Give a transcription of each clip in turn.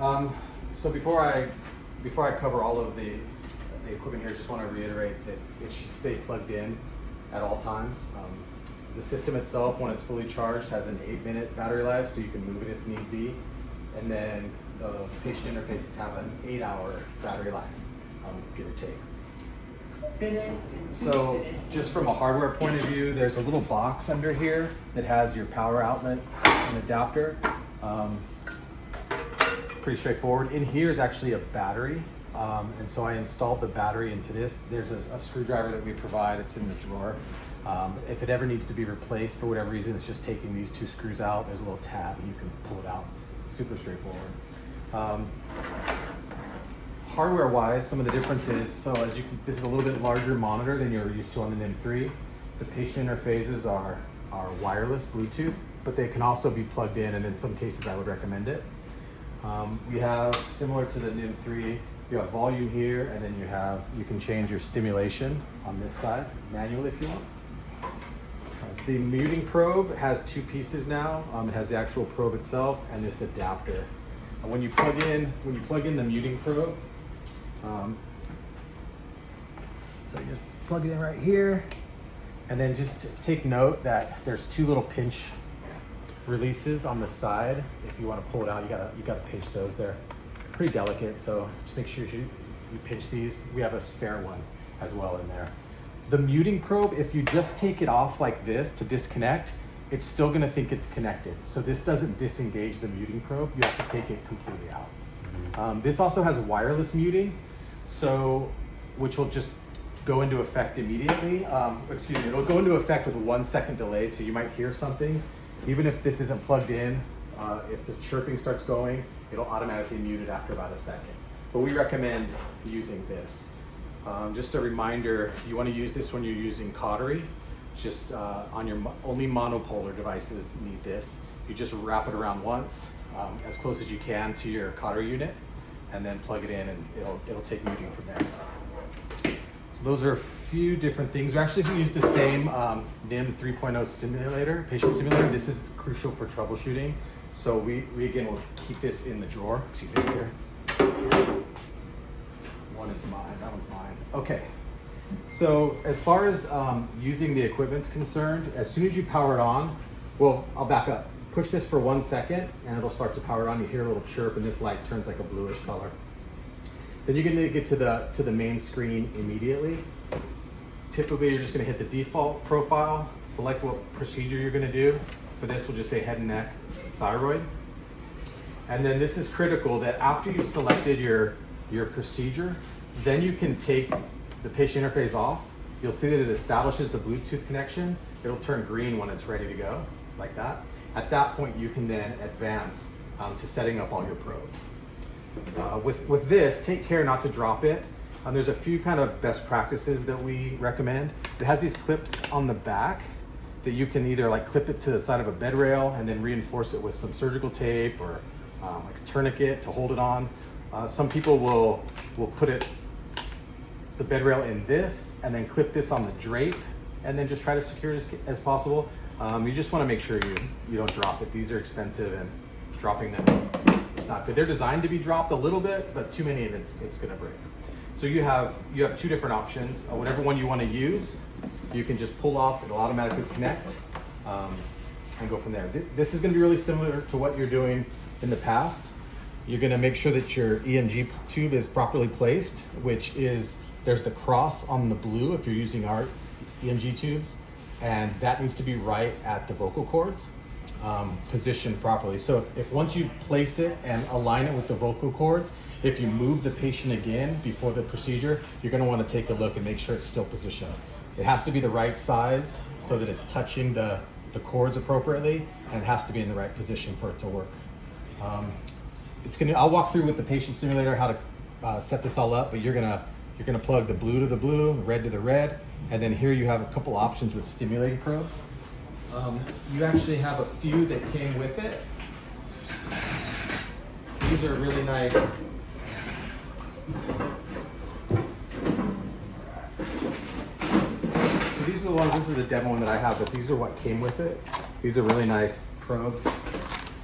So before I cover all of the equipment here, I just want to reiterate that it should stay plugged in at all times. The system itself, when it's fully charged, has an 8-minute battery life, so you can move it if need be. And then the patient interfaces have an 8-hour battery life, give or take. So just from a hardware point of view, there's a little box under here that has your power outlet and adapter. Pretty straightforward. In here is actually a battery. And so I installed the battery into this. There's a screwdriver that we provide. It's in the drawer. If it ever needs to be replaced for whatever reason, it's just taking these 2 screws out. There's a little tab and you can pull it out. It's super straightforward. Hardware wise, some of the differences, so as you can, this is a little bit larger monitor than you're used to on the NIM 3. The patient interfaces are wireless Bluetooth, but they can also be plugged in, and in some cases I would recommend it. We have, similar to the NIM 3, you have volume here, and then you can change your stimulation on this side manually if you want. The muting probe has 2 pieces now. It has the actual probe itself and this adapter. When you plug in the muting probe, so you just plug it in right here, and then just take note that there's 2 little pinch releases on the side. If you want to pull it out, you gotta pinch those. They're pretty delicate, so just make sure you pinch these. We have a spare one as well in there. The muting probe, if you just take it off like this to disconnect, it's still gonna think it's connected. So this doesn't disengage the muting probe. You have to take it completely out. This also has wireless muting, which will just go into effect immediately. It'll go into effect with a 1-second delay, so you might hear something. Even if this isn't plugged in, if the chirping starts going, it'll automatically mute it after about a second. But we recommend using this. Just a reminder, you want to use this when you're using cautery. Just on your only monopolar devices need this. You just wrap it around once, as close as you can to your cautery unit, and then plug it in, and it'll take muting from there. So those are a few different things. We actually use the same NIM 3.0 simulator, patient simulator. This is crucial for troubleshooting. So we again will keep this in the drawer. Excuse me here. One is mine. That one's mine. Okay. So as far as using the equipment's concerned, as soon as you power it on, well, I'll back up. Push this for 1 second and it'll start to power it on. You hear a little chirp and this light turns like a bluish color. Then you're gonna get to the main screen immediately. Typically, you're just gonna hit the default profile, select what procedure you're gonna do. For this, we'll just say head and neck, thyroid. And then this is critical that after you've selected your procedure, then you can take the patient interface off. You'll see that it establishes the Bluetooth connection. It'll turn green when it's ready to go, like that. At that point, you can then advance to setting up all your probes. With this, take care not to drop it. There's a few kind of best practices that we recommend. It has these clips on the back that you can either like clip it to the side of a bed rail and then reinforce it with some surgical tape or like a tourniquet to hold it on. Some people will put the bed rail in this and then clip this on the drape and then just try to secure it as possible. You just want to make sure you don't drop it. These are expensive and dropping them is not good. They're designed to be dropped a little bit, but too many of it's going to break. So you have 2 different options. Whatever one you want to use, you can just pull off. It'll automatically connect and go from there. This is going to be really similar to what you're doing in the past. You're going to make sure that your EMG tube is properly placed, which is there's the cross on the blue if you're using our EMG tubes, and that needs to be right at the vocal cords, positioned properly. So if once you place it and align it with the vocal cords, if you move the patient again before the procedure, you're going to want to take a look and make sure it's still positioned. It has to be the right size so that it's touching the cords appropriately, and it has to be in the right position for it to work. I'll walk through with the patient simulator how to set this all up, but you're gonna plug the blue to the blue, the red to the red, and then here you have a couple options with stimulating probes. You actually have a few that came with it. These are really nice. So these are the ones, this is the demo one that I have, but these are what came with it. These are really nice probes.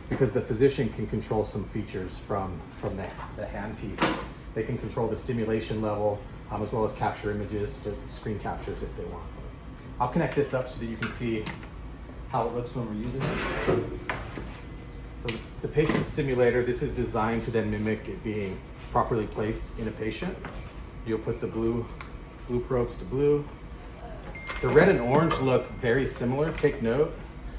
because the physician can control some features from the handpiece. They can control the stimulation level, as well as capture images, to screen captures if they want. I'll connect this up so that you can see how it looks when we're using it. So the patient simulator, this is designed to then mimic it being properly placed in a patient. You'll put the blue probes to blue. The red and orange look very similar. Take note,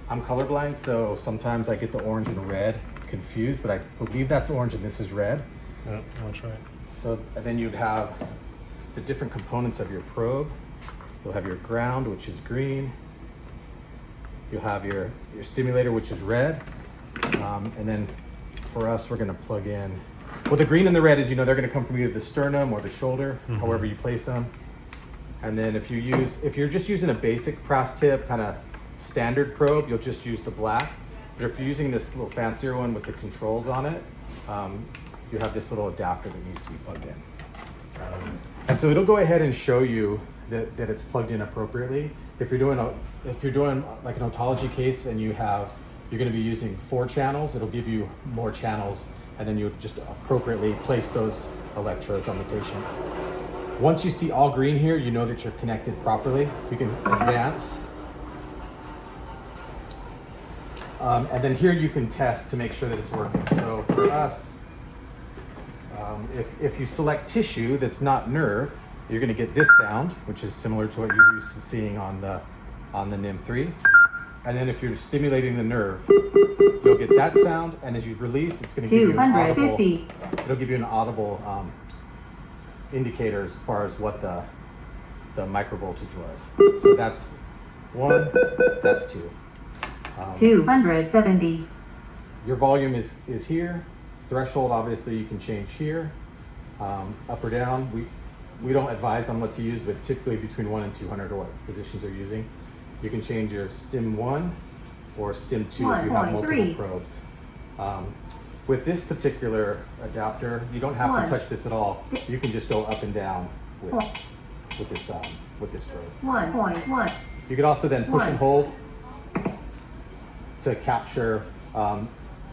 I'm colorblind, so sometimes I get the orange and red confused, but I believe that's orange and this is red. Yeah, that's right. So and then you'd have the different components of your probe. You'll have your ground, which is green. You'll have your stimulator, which is red. And then for us, we're gonna plug in, well, the green and the red is, they're gonna come from either the sternum or the shoulder, however you place them. And then if you're just using a basic brass tip, kind of standard probe, you'll just use the black. But if you're using this little fancier one with the controls on it, you have this little adapter that needs to be plugged in. And so it'll go ahead and show you that it's plugged in appropriately. If you're doing like an otology case and you're going to be using 4 channels, it'll give you more channels, and then you just appropriately place those electrodes on the patient. Once you see all green here, you know that you're connected properly. You can advance. And then here you can test to make sure that it's working. So for us, if you select tissue that's not nerve, you're going to get this sound, which is similar to what you're used to seeing on the NIM3. And then if you're stimulating the nerve, you'll get that sound, and as you release, it's going to give you an audible, it'll give you an audible indicator as far as what the microvoltage was. So that's 1, that's 2. 270. Your volume is here. Threshold, obviously, you can change here, up or down. We don't advise on what to use, but typically between 1 and 200 are what physicians are using. You can change your stim 1 or stim 2 if you have multiple probes. With this particular adapter, you don't have to touch this at all. You can just go up and down with this probe. 1.1. You can also then push and hold to capture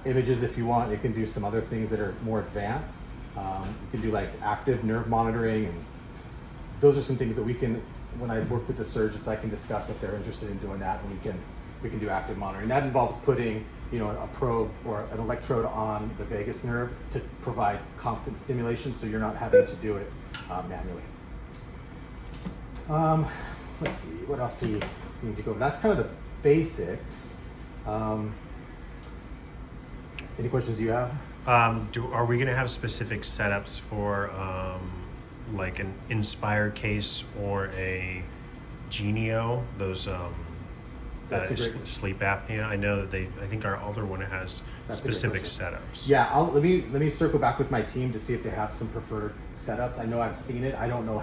images if you want. It can do some other things that are more advanced. You can do like active nerve monitoring, and those are some things that we can, when I work with the surgeons, I can discuss if they're interested in doing that, and we can do active monitoring. That involves putting a probe or an electrode on the vagus nerve to provide constant stimulation, so you're not having to do it manually. Let's see, what else do we need to go over? That's kind of the basics. Any questions you have? Are we going to have specific setups for like an Inspire case or a Genio? Those That's a great... sleep apnea. I know that I think our other one has specific setups. Yeah, let me circle back with my team to see if they have some preferred setups. I know I've seen it. I wouldn't know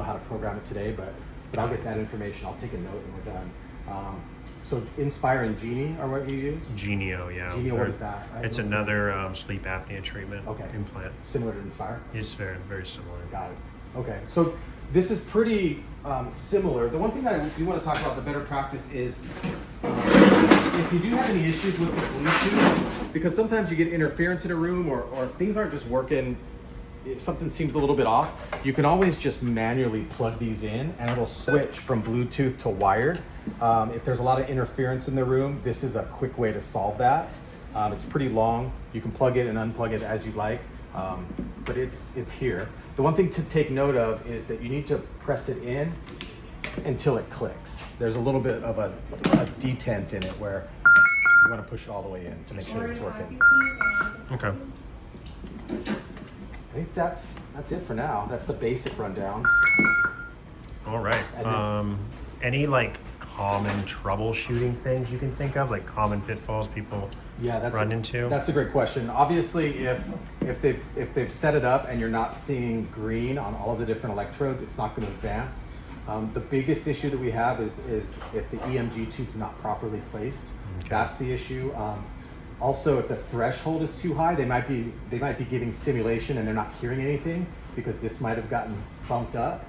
how to program it today, but I'll get that information. I'll take a note and we're done. So Inspire and Genie are what you use? Genio, yeah. Genio, what is that? It's another sleep apnea treatment implant. Similar to Inspire? It's very, very similar. Got it. Okay, so this is pretty similar. The one thing I do want to talk about, the better practice is if you do have any issues with the Bluetooth, because sometimes you get interference in a room or things aren't just working, if something seems a little bit off, you can always just manually plug these in and it'll switch from Bluetooth to wired. If there's a lot of interference in the room, this is a quick way to solve that. It's pretty long. You can plug it and unplug it as you like, but it's here. The one thing to take note of is that you need to press it in until it clicks. There's a little bit of a detent in it where you want to push it all the way in to make sure it's working. Okay. I think that's it for now. That's the basic rundown. All right. Any like common troubleshooting things you can think of, like common pitfalls people run into? That's a great question. Obviously, if they've set it up and you're not seeing green on all of the different electrodes, it's not going to advance. The biggest issue that we have is if the EMG tube's not properly placed. Okay. That's the issue. Also, if the threshold is too high, they might be giving stimulation and they're not hearing anything because this might have gotten bumped up.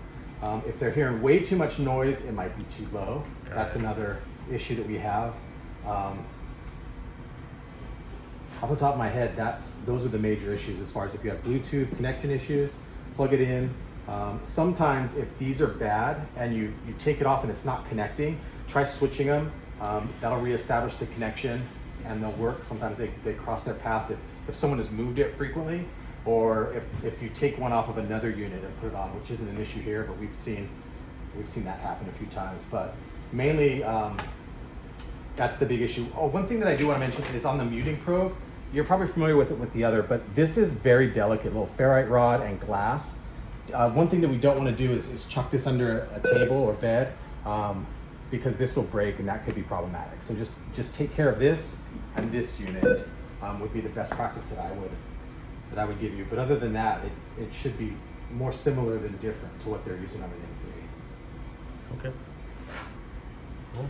If they're hearing way too much noise, it might be too low. That's another issue that we have. off the top of my head, those are the major issues as far as if you have Bluetooth connection issues, plug it in. Sometimes if these are bad and you take it off and it's not connecting, try switching them. That'll reestablish the connection and they'll work. Sometimes they cross their paths if someone has moved it frequently, or if you take one off of another unit and put it on, which isn't an issue here, but we've seen that happen a few times. But mainly, that's the big issue. Oh, one thing that I do want to mention is on the muting probe. You're probably familiar with it with the other, but this is very delicate, little ferrite rod and glass. One thing that we don't want to do is chuck this under a table or bed, because this will break and that could be problematic. So just take care of this, and this unit would be the best practice that I would give you. But other than that, it should be more similar than different to what they're using on the NIM 3. Okay. Cool.